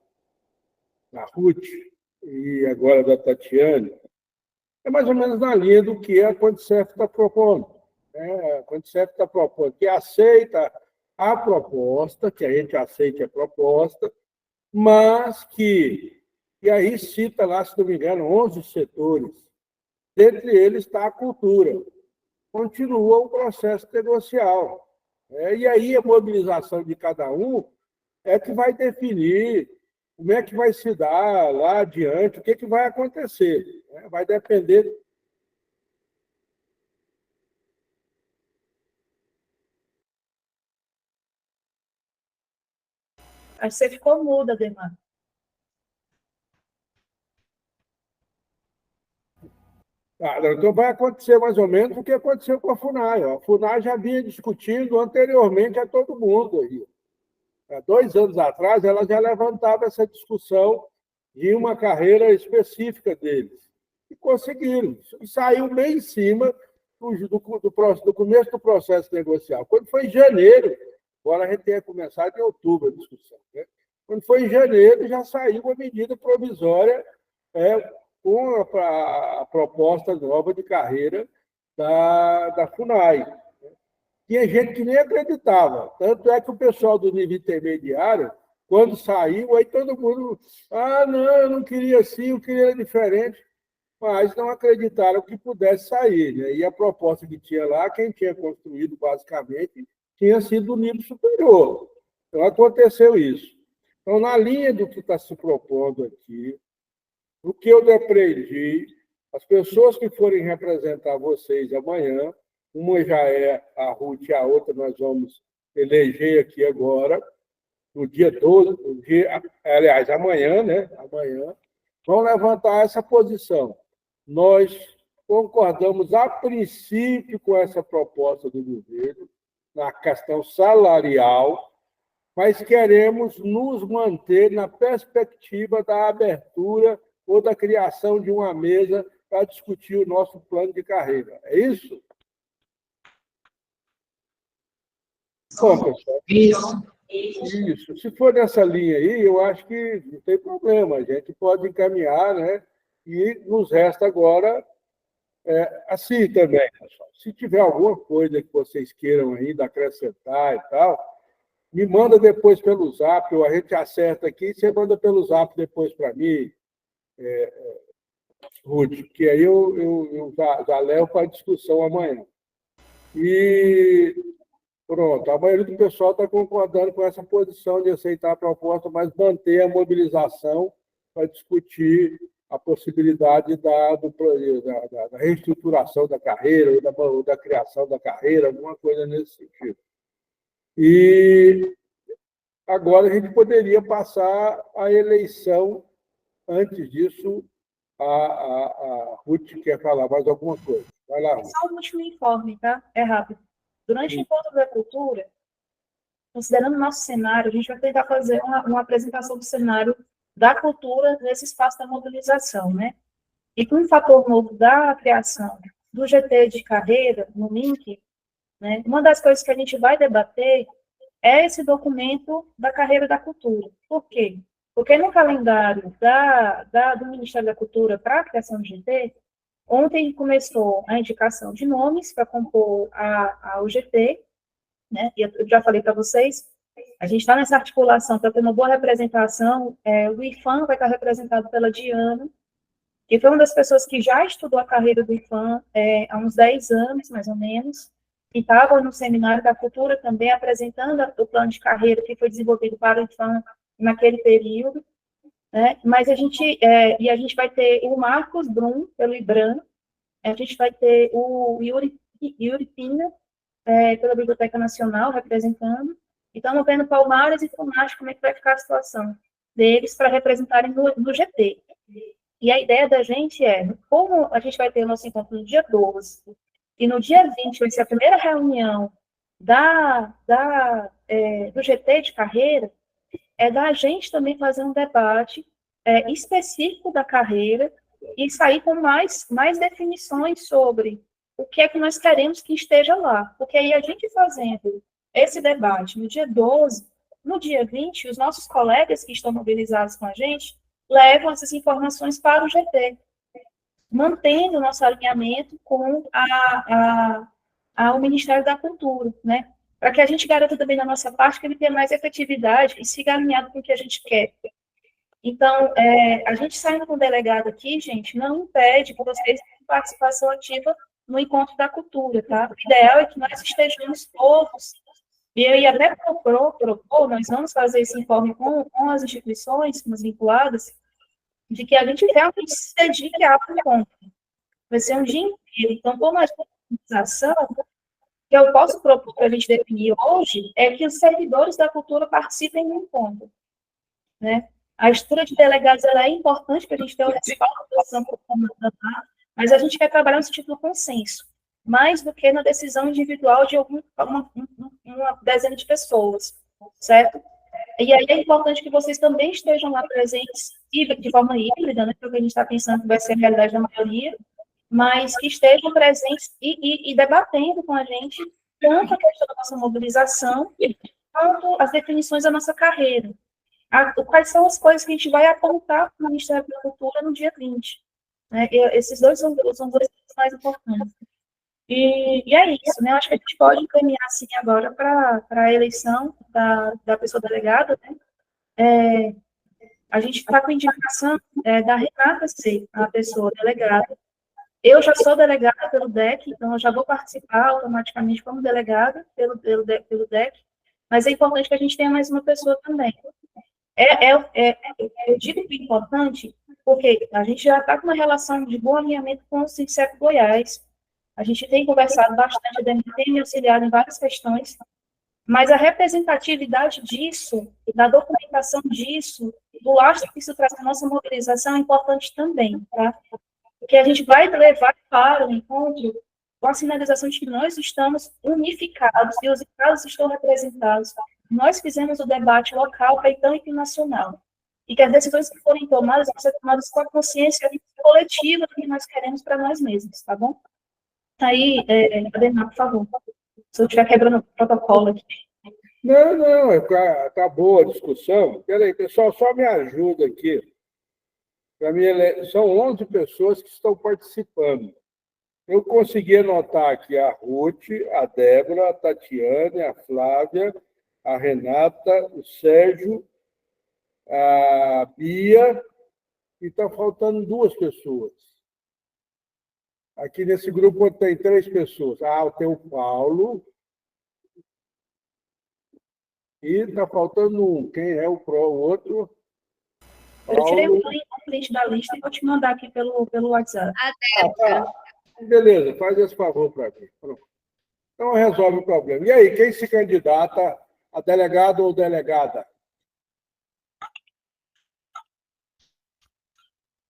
da Ruth e agora da Tatiane, é mais ou menos na linha do que a Condicef está propondo. A Condicef está propondo que aceita a proposta, que a gente aceite a proposta, mas e aí cita lá, se não me engano, 11 setores. Dentre eles está a cultura. Continua o processo negocial. E aí a mobilização de cada um é que vai definir como é que vai se dar lá adiante, o que vai acontecer. Vai depender. Acho que você ficou muda, Ademar. Então vai acontecer mais ou menos o que aconteceu com a FUNAI. A FUNAI já vinha discutindo anteriormente a todo mundo aí. Há 2 anos atrás, ela já levantava essa discussão de uma carreira específica deles. E conseguiram. E saiu bem em cima do começo do processo negocial. Quando foi em janeiro, agora a gente tem começado em outubro a discussão. Né? Quando foi em janeiro, já saiu uma medida provisória com a proposta nova de carreira da FUNAI. Tinha gente que nem acreditava. Tanto é que o pessoal do nível intermediário, quando saiu, aí todo mundo... não, eu não queria assim, eu queria diferente. Mas não acreditaram que pudesse sair. Né? E a proposta que tinha lá, quem tinha construído, basicamente, tinha sido do nível superior. Então, aconteceu isso. Então, na linha do que está se propondo aqui, o que eu depreendi, as pessoas que forem representar vocês amanhã, uma já é a Ruth e a outra nós vamos eleger aqui agora, no dia 12, aliás, amanhã, né? Amanhã, vão levantar essa posição. Nós concordamos, a princípio, com essa proposta do governo, na questão salarial, mas queremos nos manter na perspectiva da abertura ou da criação de uma mesa para discutir o nosso plano de carreira. É isso? Bom, pessoal. Isso. Se for nessa linha aí, eu acho que não tem problema. A gente pode encaminhar, né? E nos resta agora assim também, pessoal. Se tiver alguma coisa que vocês queiram ainda acrescentar e tal, me manda depois pelo Zap, ou a gente acerta aqui, e você manda pelo Zap depois para mim, Ruth, que aí eu já levo para a discussão amanhã. E pronto, a maioria do pessoal está concordando com essa posição de aceitar a proposta, mas manter a mobilização para discutir a possibilidade da reestruturação da carreira ou da criação da carreira, alguma coisa nesse sentido. E agora a gente poderia passar a eleição. Antes disso, a Ruth quer falar mais alguma coisa. Vai lá, Ruth. Só um último informe, tá? É rápido. Durante o Encontro da Cultura, considerando o nosso cenário, a gente vai tentar fazer uma apresentação do cenário da cultura nesse espaço da mobilização, né? E com um fator novo da criação do GT de carreira, no link, né? Uma das coisas que a gente vai debater é esse documento da carreira da cultura. Por quê? Porque no calendário do Ministério da Cultura para a criação do GT, ontem começou a indicação de nomes para compor o GT, né? E eu já falei para vocês, a gente está nessa articulação para ter uma boa representação. O IFAM vai estar representado pela Diana, que foi uma das pessoas que já estudou a carreira do IFAM há uns 10 anos, mais ou menos, e estava no Seminário da Cultura também apresentando o plano de carreira que foi desenvolvido para o IFAM naquele período, né? Mas a gente vai ter o Marcos Brum, pelo IBRAM, a gente vai ter o Yuri Pina, pela Biblioteca Nacional, representando, e estamos vendo Palmares e Funache como é que vai ficar a situação deles para representarem no GT. E a ideia da gente como a gente vai ter o nosso encontro no dia 12, e no dia 20 vai ser a primeira reunião do GT de carreira, da gente também fazer um debate específico da carreira e sair com mais definições sobre o que é que nós queremos que esteja lá. Porque aí a gente fazendo esse debate no dia 12, no dia 20, os nossos colegas que estão mobilizados com a gente levam essas informações para o GT, mantendo o nosso alinhamento com o Ministério da Cultura, né? Para que a gente garanta também da nossa parte que ele tenha mais efetividade e siga alinhado com o que a gente quer. Então, a gente saindo com o delegado aqui, gente, não impede que vocês tenham participação ativa no Encontro da Cultura, tá? O ideal é que nós estejamos todos, e eu ia até propor, nós vamos fazer esse informe com as instituições, com as vinculadas, de que a gente realmente se dedique ao encontro. Vai ser um dia inteiro. Então, como a organização, que eu posso propor para a gente definir hoje é que os servidores da cultura participem do encontro, né? A estrutura de delegados ela é importante para a gente ter o respaldo da ação comandada, mas a gente quer trabalhar no sentido do consenso, mais do que na decisão individual de uma dezena de pessoas, certo? E aí é importante que vocês também estejam lá presentes de forma híbrida, né? Porque a gente está pensando que vai ser a realidade da maioria, mas que estejam presentes e debatendo com a gente tanto a questão da nossa mobilização, quanto as definições da nossa carreira. quais são as coisas que a gente vai apontar para o Ministério da Cultura no dia 20. Né? Esses dois são dois pontos mais importantes. E é isso, né? Eu acho que a gente pode encaminhar, assim, agora para a eleição da pessoa delegada, né? A gente está com indicação da Renata ser a pessoa delegada. Eu já sou delegada pelo DEC, então eu já vou participar automaticamente como delegada pelo DEC, mas é importante que a gente tenha mais uma pessoa também. Eu digo que é importante porque a gente já está com uma relação de bom alinhamento com o Sindicato Goiás. A gente tem conversado bastante, tem me auxiliado em várias questões, mas a representatividade disso, da documentação disso, do lastro que isso traz para a nossa mobilização é importante também, tá? Porque a gente vai levar para o encontro com a sinalização de que nós estamos unificados e os estados estão representados. Nós fizemos o debate local, feitão e nacional. E que as decisões que forem tomadas vão ser tomadas com a consciência coletiva do que nós queremos para nós mesmos, tá bom? Aí, Ademar, por favor, se eu estiver quebrando o protocolo aqui. Não, tá boa a discussão. Peraí, pessoal, só me ajuda aqui. São 11 pessoas que estão participando. Eu consegui anotar aqui a Ruth, a Débora, a Tatiane, a Flávia, a Renata, o Sérgio, a Bia, e está faltando 2 pessoas. Aqui nesse grupo tem 3 pessoas. Tem o Paulo. E está faltando um. Quem é o outro? Paulo. Eu tirei o print da lista e vou te mandar aqui pelo WhatsApp. Tá. Beleza, faz esse favor para mim. Pronto. Então resolve o problema. E aí, quem se candidata a delegado ou delegada?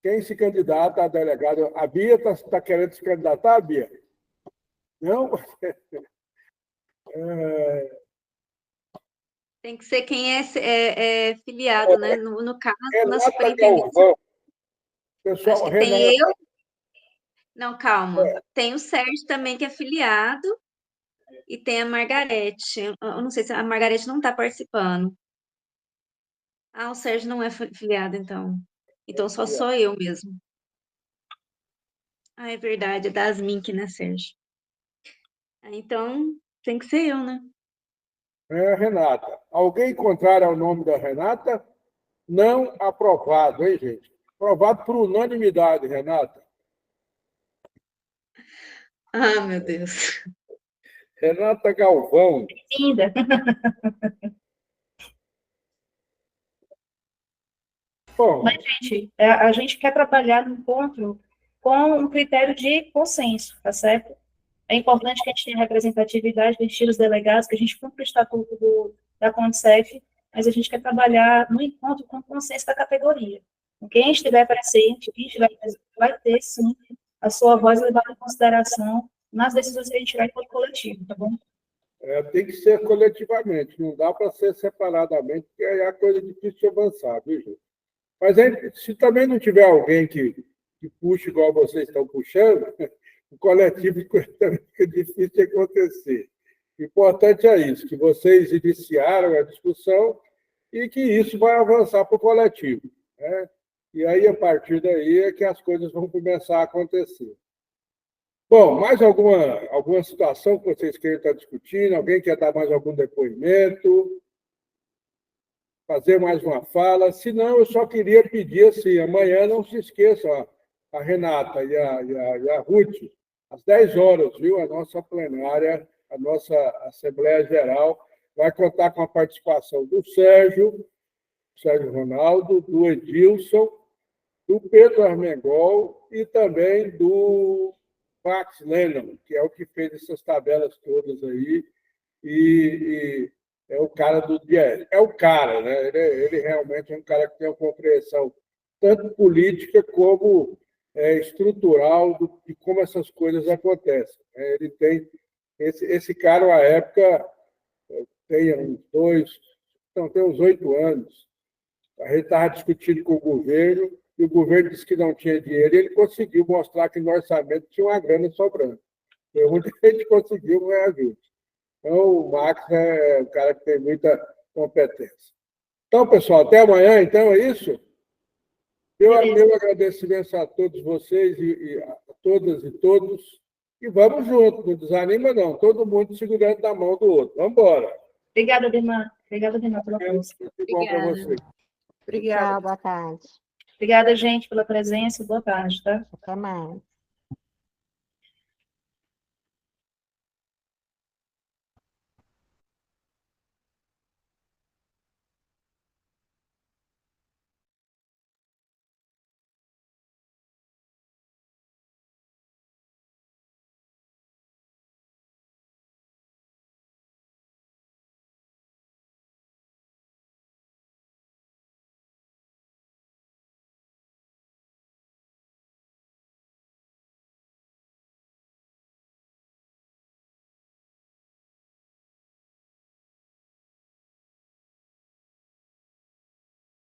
Quem se candidata a delegado? A Bia está querendo se candidatar, Bia? Não? Tem que ser quem é filiado, né? No caso, na Renata superintendência. Galvão. Pessoal, Acho que Renata. tem eu. Não, calma. Tem o Sérgio também, que é filiado. E tem a Margarete. Eu não sei se a Margarete não está participando. O Sérgio não é filiado, então. Então só sou eu mesmo. É verdade, é das Mink, né, Sérgio? Então, tem que ser eu, né? Renata. Alguém contrário ao nome da Renata? Não aprovado, hein, gente? Aprovado por unanimidade, Renata. Meu Deus. Renata Galvão. Linda. Bom, mas, gente, a gente quer trabalhar no encontro com um critério de consenso, tá certo? É importante que a gente tenha representatividade, que a gente tire os delegados, que a gente cumpra o estatuto da CONSEF, mas a gente quer trabalhar no encontro com o consenso da categoria. Quem estiver presente, vai ter, sim, a sua voz levada em consideração nas decisões que a gente tirar em encontro coletivo, tá bom? Tem que ser coletivamente, não dá para ser separadamente, porque aí é coisa difícil de avançar, viu, gente? Mas aí, se também não tiver alguém que puxe igual vocês estão puxando, o coletivo também fica difícil de acontecer. O importante é isso, que vocês iniciaram a discussão e que isso vai avançar para o coletivo, né? E aí, a partir daí, é que as coisas vão começar a acontecer. Bom, mais alguma situação que vocês queiram estar discutindo? Alguém quer dar mais algum depoimento? Fazer mais uma fala? Se não, eu só queria pedir assim, amanhã não se esqueçam, a Renata e a Ruth, às 10 horas, viu? A nossa plenária, a nossa Assembleia Geral vai contar com a participação do Sérgio Ronaldo, do Edilson, do Pedro Armengol e também do Max Lennon, que é o que fez essas tabelas todas aí, e é o cara do dia. É o cara, né? Ele realmente é um cara que tem uma compreensão tanto política como estrutural de como essas coisas acontecem. Ele tem esse cara, à época, tem uns 8 anos. A gente estava discutindo com o governo, e o governo disse que não tinha dinheiro, e ele conseguiu mostrar que no orçamento tinha uma grana sobrando. Foi onde a gente conseguiu ganhar ajuda. Então, o Max é um cara que tem muita competência. Então, pessoal, até amanhã, então, é isso? Beleza. Meu agradecimento a todos vocês e a todas e todos. E vamos juntos, não desanima não, todo mundo segurando na mão do outro. Vamos embora. Obrigada, Demar. Obrigada, Demar, pela força. Tudo bom para Obrigada. vocês. Obrigada. Tchau, boa tarde. Obrigada, gente, pela presença. Boa tarde, tá? Até mais.